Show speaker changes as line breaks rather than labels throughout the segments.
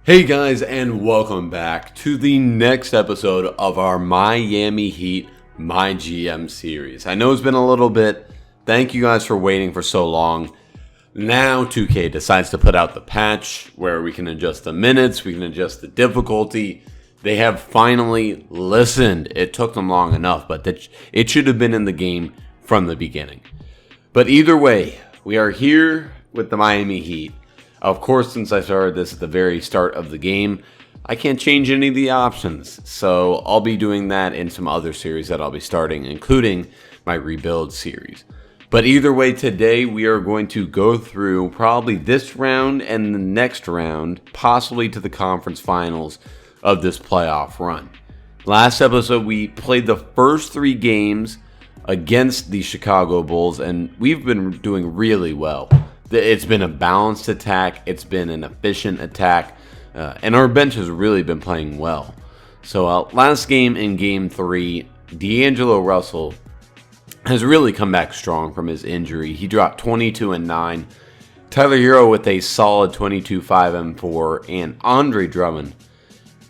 Hey guys, and welcome back to the next episode of our Miami Heat MyGM series. I know it's been a little bit. Thank you guys for waiting for so long. Now 2K decides to put out the patch where we can adjust the minutes, we can adjust the difficulty. They have finally listened. It took them long enough, but it should have been in the game from the beginning. But either way, we are here with the Miami Heat. Of course, since I started this at the very start of the game, I can't change any of the options. So I'll be doing that in some other series that I'll be starting, including my rebuild series. But either way, today we are going to go through probably this round and the next round, possibly to the conference finals of this playoff run. Last episode, we played the first 3 games against the Chicago Bulls, and we've been doing really well. It's been a balanced attack. It's been an efficient attack. And our bench has really been playing well. So last game in Game 3, D'Angelo Russell has really come back strong from his injury. He dropped 22 and 9. Tyler Hero with a solid 22, 5 and 4. And Andre Drummond,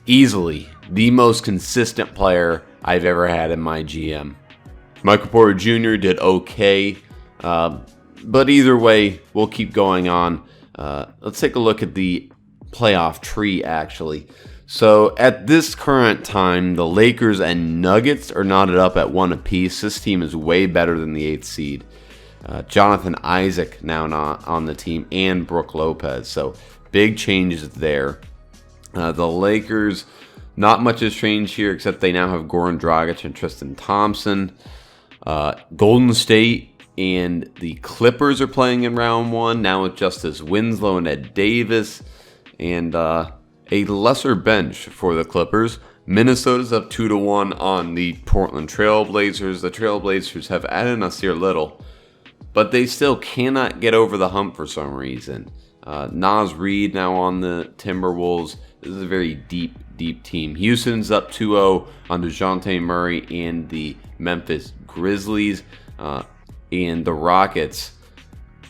easily the most consistent player I've ever had in my GM. Michael Porter Jr. did okay. But either way, we'll keep going on. Let's take a look at the playoff tree, actually. So at this current time, the Lakers and Nuggets are knotted up at 1 apiece. This team is way better than the 8th seed. Jonathan Isaac now not on the team, and Brook Lopez. So big changes there. The Lakers, not much has changed here, except they now have Goran Dragic and Tristan Thompson. Golden State and the Clippers are playing in round 1, now with Justice Winslow and Ed Davis, and a lesser bench for the Clippers. Minnesota's up 2-1 on the Portland Trailblazers. The Trailblazers have added Nasir Little, but they still cannot get over the hump for some reason. Naz Reid now on the Timberwolves. This is a very deep team. Houston's up 2-0 on DeJounte Murray and the Memphis Grizzlies. And the Rockets,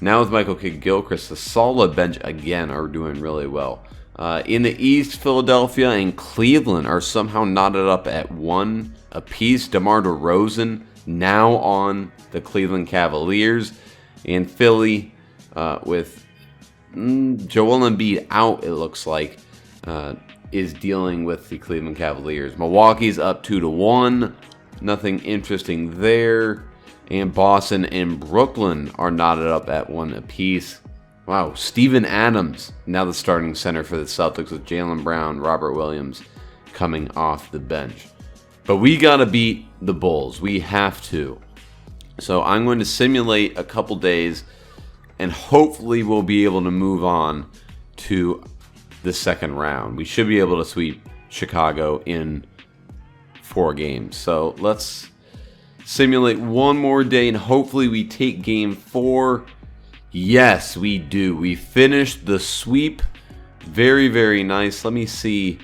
now with Michael Kidd-Gilchrist, the solid bench again are doing really well. In the East, Philadelphia and Cleveland are somehow knotted up at 1 apiece. DeMar DeRozan now on the Cleveland Cavaliers. And Philly, with Joel Embiid out, it looks like, is dealing with the Cleveland Cavaliers. Milwaukee's up 2-1. Nothing interesting there. And Boston and Brooklyn are knotted up at 1 apiece. Wow, Steven Adams, now the starting center for the Celtics with Jaylen Brown, Robert Williams coming off the bench. But we got to beat the Bulls. We have to. So I'm going to simulate a couple days, and hopefully we'll be able to move on to the second round. We should be able to sweep Chicago in 4 games. So let's simulate one more day, and hopefully we take game 4. Yes, we do. We finished the sweep. Very, very nice. Let me see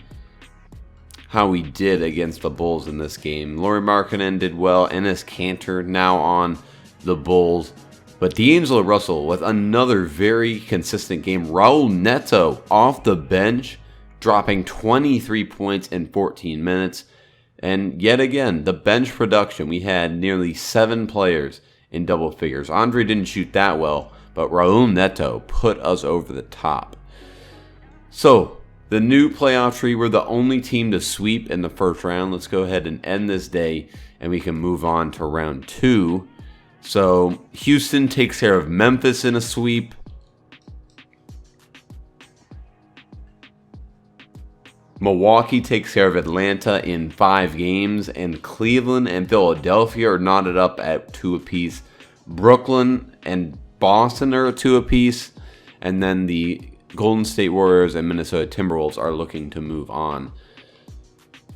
how we did against the Bulls in this game. Lauri Markkanen did well. Enes Kanter now on the Bulls. But D'Angelo Russell with another very consistent game. Raul Neto off the bench, dropping 23 points in 14 minutes. And yet again, the bench production, we had nearly 7 players in double figures. Andre didn't shoot that well, but Raul Neto put us over the top. So, the new playoff tree, we're the only team to sweep in the first round. Let's go ahead and end this day, and we can move on to round 2. So, Houston takes care of Memphis in a sweep. Milwaukee takes care of Atlanta in 5 games, and Cleveland and Philadelphia are knotted up at 2 apiece. Brooklyn and Boston are at 2 apiece, and then the Golden State Warriors and Minnesota Timberwolves are looking to move on.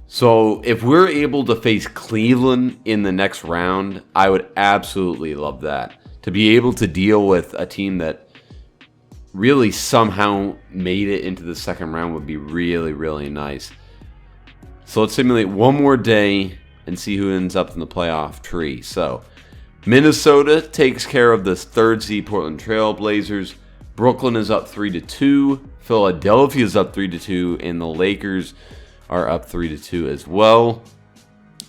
So if we're able to face Cleveland in the next round, I would absolutely love that. To be able to deal with a team that really somehow made it into the second round would be really, really nice. So let's simulate one more day and see who ends up in the playoff tree. So Minnesota takes care of the 3rd seed Portland Trail Blazers. Brooklyn is up 3-2. Philadelphia's up 3-2, and the Lakers are up 3-2 as well.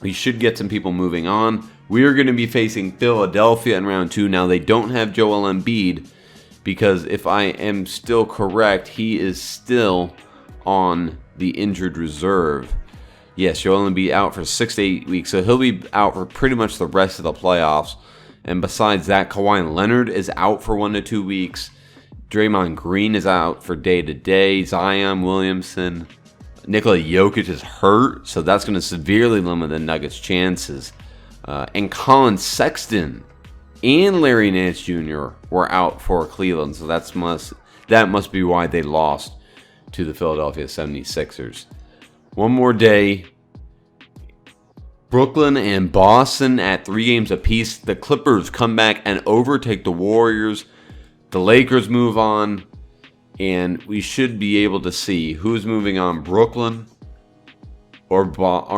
We should get some people moving on. We are going to be facing Philadelphia in round 2. Now, they don't have Joel Embiid because if I am still correct, he is still on the injured reserve. Yes, Joel Embiid out for 6 to 8 weeks, so he'll be out for pretty much the rest of the playoffs. And besides that, Kawhi Leonard is out for 1 to 2 weeks. Draymond Green is out for day-to-day. Zion Williamson. Nikola Jokic is hurt, so that's going to severely limit the Nuggets' chances. And Colin Sexton and Larry Nance Jr. were out for Cleveland, so that must be why they lost to the Philadelphia 76ers. One more day. Brooklyn and Boston at 3 games apiece. The Clippers come back and overtake the Warriors. The Lakers move on. And we should be able to see who's moving on. Brooklyn or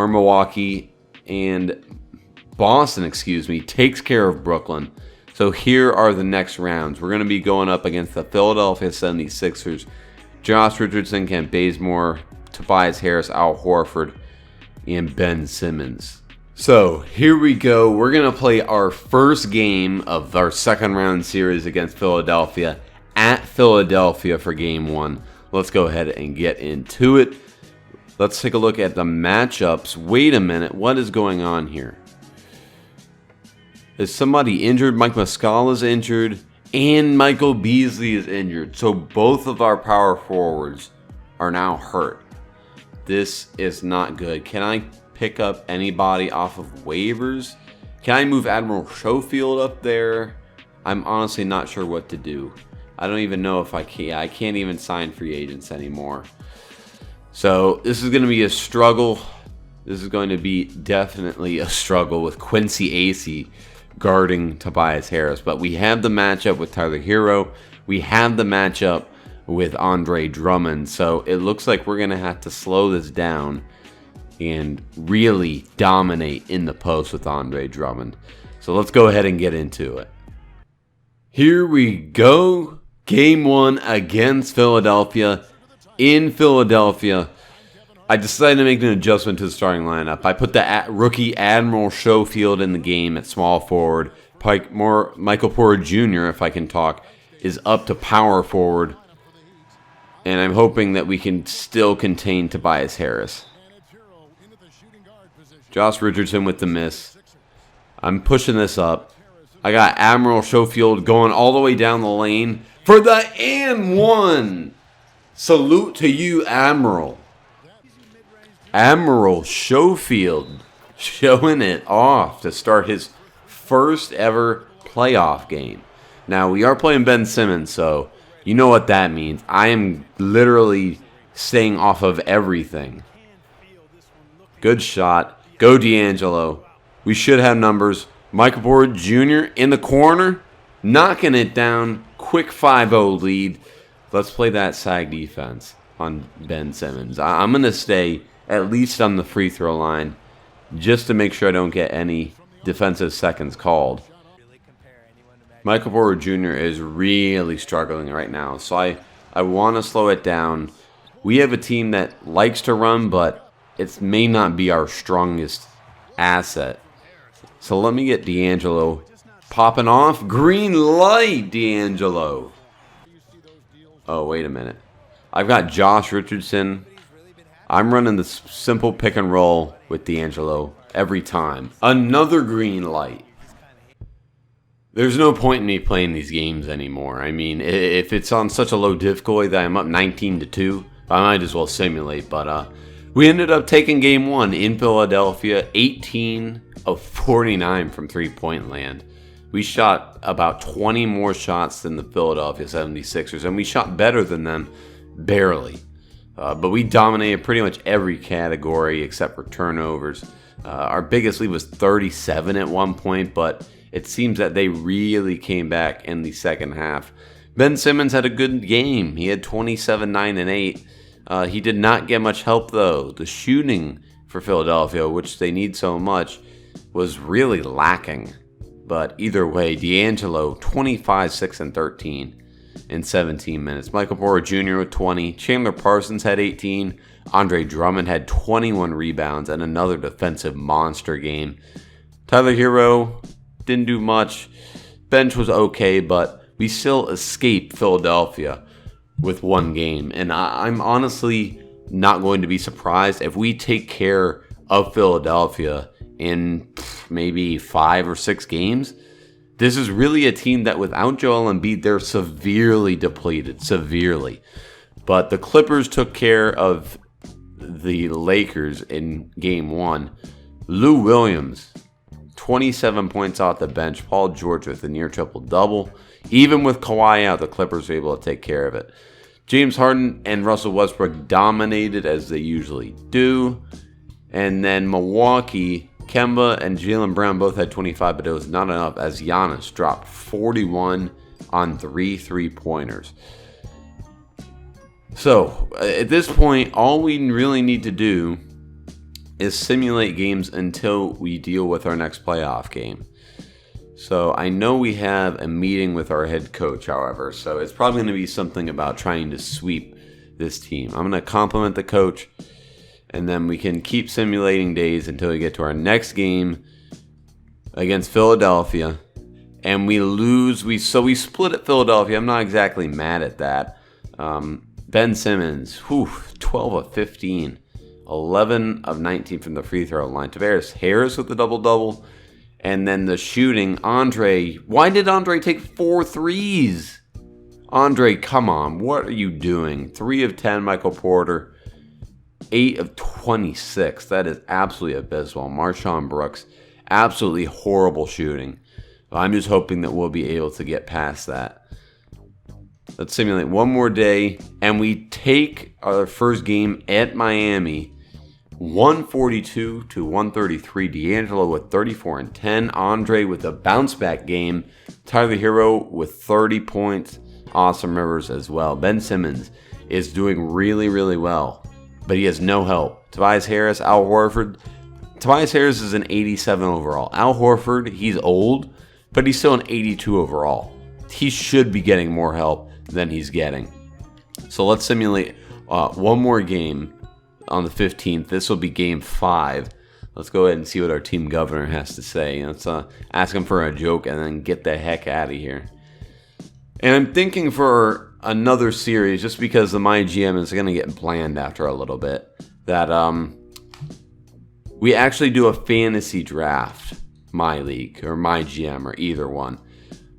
Milwaukee. And Boston, takes care of Brooklyn. So here are the next rounds. We're going to be going up against the Philadelphia 76ers. Josh Richardson, Kent Bazemore, Tobias Harris, Al Horford, and Ben Simmons. So here we go. We're going to play our first game of our second round series against Philadelphia at Philadelphia for game 1. Let's go ahead and get into it. Let's take a look at the matchups. Wait a minute. What is going on here? Is somebody injured? Mike Muscala is injured. And Michael Beasley is injured. So both of our power forwards are now hurt. This is not good. Can I pick up anybody off of waivers? Can I move Admiral Schofield up there? I'm honestly not sure what to do. I don't even know if I can. I can't even sign free agents anymore. So this is going to be a struggle. This is going to be definitely a struggle with Quincy Acey guarding Tobias Harris. But we have the matchup with Tyler Hero. We have the matchup with Andre Drummond. So it looks like we're going to have to slow this down and really dominate in the post with Andre Drummond. So let's go ahead and get into it. Here we go. Game 1 against Philadelphia. In Philadelphia, I decided to make an adjustment to the starting lineup. I put the rookie Admiral Schofield in the game at small forward. Michael Porter Jr., if I can talk, is up to power forward. And I'm hoping that we can still contain Tobias Harris. Josh Richardson with the miss. I'm pushing this up. I got Admiral Schofield going all the way down the lane for the and one. Salute to you, Admiral. Admiral Schofield showing it off to start his first ever playoff game. Now, we are playing Ben Simmons, so you know what that means. I am literally staying off of everything. Good shot. Go D'Angelo. We should have numbers. Michael Porter Jr. in the corner, knocking it down. Quick 5-0 lead. Let's play that sag defense on Ben Simmons. I'm going to stay at least on the free throw line just to make sure I don't get any defensive seconds called. Michael Porter Jr. is really struggling right now, so I want to slow it down. We have a team that likes to run, but it may not be our strongest asset. So let me get D'Angelo popping off. Green light, D'Angelo. Oh, wait a minute. I've got Josh Richardson. I'm running the simple pick and roll with D'Angelo every time. Another green light. There's no point in me playing these games anymore. I mean, if it's on such a low difficulty that I'm up 19-2, I might as well simulate. But we ended up taking game 1 in Philadelphia, 18 of 49 from three-point land. We shot about 20 more shots than the Philadelphia 76ers, and we shot better than them, barely. But we dominated pretty much every category except for turnovers. Our biggest lead was 37 at one point, but it seems that they really came back in the second half. Ben Simmons had a good game. He had 27, 9, and 8. He did not get much help, though. The shooting for Philadelphia, which they need so much, was really lacking. But either way, D'Angelo, 25, 6, and 13. in 17 minutes. Michael Porter Jr. with 20. Chandler Parsons had 18. Andre Drummond had 21 rebounds and another defensive monster game. Tyler Hero didn't do much. Bench was okay, but we still escaped Philadelphia with one game. And I'm honestly not going to be surprised if we take care of Philadelphia in maybe 5 or 6 games. This is really a team that without Joel Embiid, they're severely depleted, severely. But the Clippers took care of the Lakers in game 1. Lou Williams, 27 points off the bench. Paul George with a near triple-double. Even with Kawhi out, the Clippers were able to take care of it. James Harden and Russell Westbrook dominated as they usually do. And then Milwaukee, Kemba and Jaylen Brown both had 25, but it was not enough as Giannis dropped 41 on 3 3-pointers. So, at this point, all we really need to do is simulate games until we deal with our next playoff game. So, I know we have a meeting with our head coach, however, so it's probably going to be something about trying to sweep this team. I'm going to compliment the coach, and then we can keep simulating days until we get to our next game against Philadelphia. And we lose. We split at Philadelphia. I'm not exactly mad at that. Ben Simmons, 12 of 15. 11 of 19 from the free throw line. Tavares Harris with the double-double. And then the shooting. Andre. Why did Andre take 4 threes? Andre, come on. What are you doing? 3 of 10, Michael Porter. 8 of 26. That is absolutely abysmal. Marshawn Brooks, absolutely horrible shooting. I'm just hoping that we'll be able to get past that. Let's simulate one more day, and we take our first game at Miami, 142 to 133. D'Angelo with 34 and 10. Andre with a bounce-back game. Tyler Hero with 30 points. Awesome Rivers as well. Ben Simmons is doing really, really well, but he has no help. Tobias Harris, Al Horford. Tobias Harris is an 87 overall. Al Horford, he's old, but he's still an 82 overall. He should be getting more help than he's getting. So let's simulate one more game on the 15th. This will be game 5. Let's go ahead and see what our team governor has to say. Let's ask him for a joke and then get the heck out of here. And I'm thinking for another series, just because the MyGM is going to get bland after a little bit, that we actually do a fantasy draft, My League or MyGM or either one.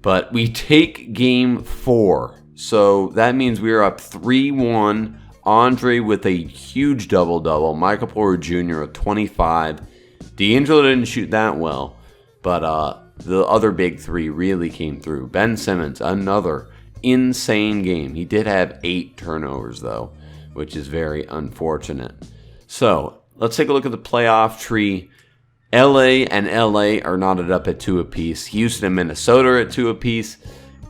But we take game 4. So that means we are up 3-1. Andre with a huge double-double. Michael Porter Jr. with 25. D'Angelo didn't shoot that well, but the other big 3 really came through. Ben Simmons, another insane game. He did have 8 turnovers, though, which is very unfortunate. So let's take a look at the playoff tree. LA and LA are knotted up at 2 apiece. Houston and Minnesota are at 2 apiece.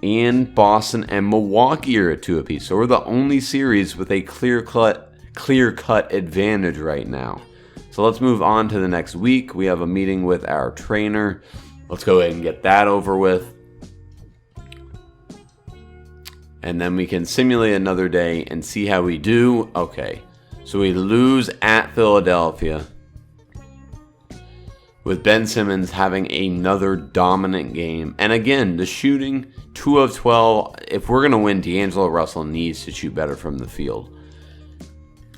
And Boston and Milwaukee are at 2 apiece. So we're the only series with a clear-cut advantage right now. So let's move on to the next week. We have a meeting with our trainer. Let's go ahead and get that over with. And then we can simulate another day and see how we do. Okay, so we lose at Philadelphia, with Ben Simmons having another dominant game. And again, the shooting, 2 of 12. If we're going to win, D'Angelo Russell needs to shoot better from the field.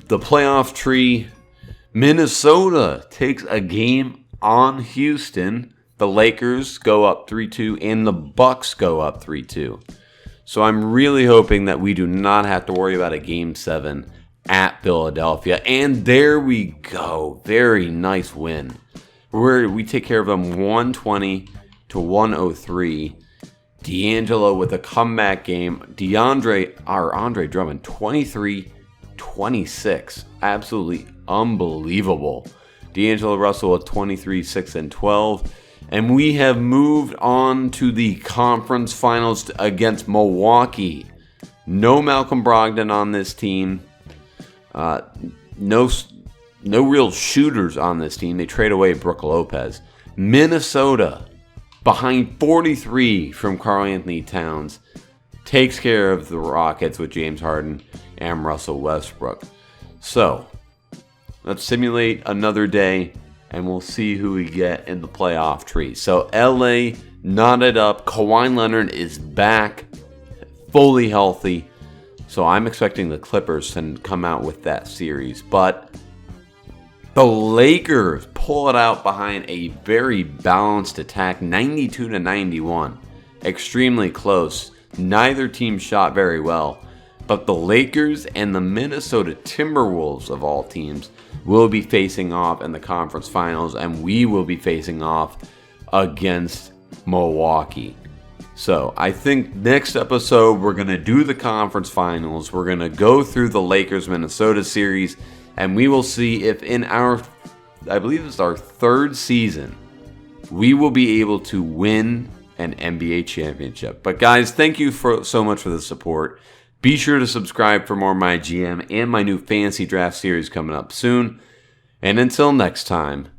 The playoff tree, Minnesota takes a game on Houston. The Lakers go up 3-2, and the Bucks go up 3-2. So I'm really hoping that we do not have to worry about a Game 7 at Philadelphia. And there we go. Very nice win. We take care of them 120 to 103. D'Angelo with a comeback game. Andre Drummond, 23-26. Absolutely unbelievable. D'Angelo Russell with 23, 6, and 12. And we have moved on to the conference finals against Milwaukee. No Malcolm Brogdon on this team. No real shooters on this team. They trade away Brook Lopez. Minnesota behind 43 from Karl Anthony Towns takes care of the Rockets with James Harden and Russell Westbrook. So, let's simulate another day, and we'll see who we get in the playoff tree. So, LA knotted up. Kawhi Leonard is back, fully healthy. So, I'm expecting the Clippers to come out with that series. But the Lakers pull it out behind a very balanced attack, 92-91. Extremely close. Neither team shot very well. But the Lakers and the Minnesota Timberwolves, of all teams, will be facing off in the conference finals, and we will be facing off against Milwaukee. So I think next episode we're going to do the conference finals. We're going to go through the Lakers-Minnesota series, and we will see if in our, I believe it's our third season, we will be able to win an NBA championship. But guys, thank you so much for the support. Be sure to subscribe for more MyGM and my new fantasy draft series coming up soon. And until next time,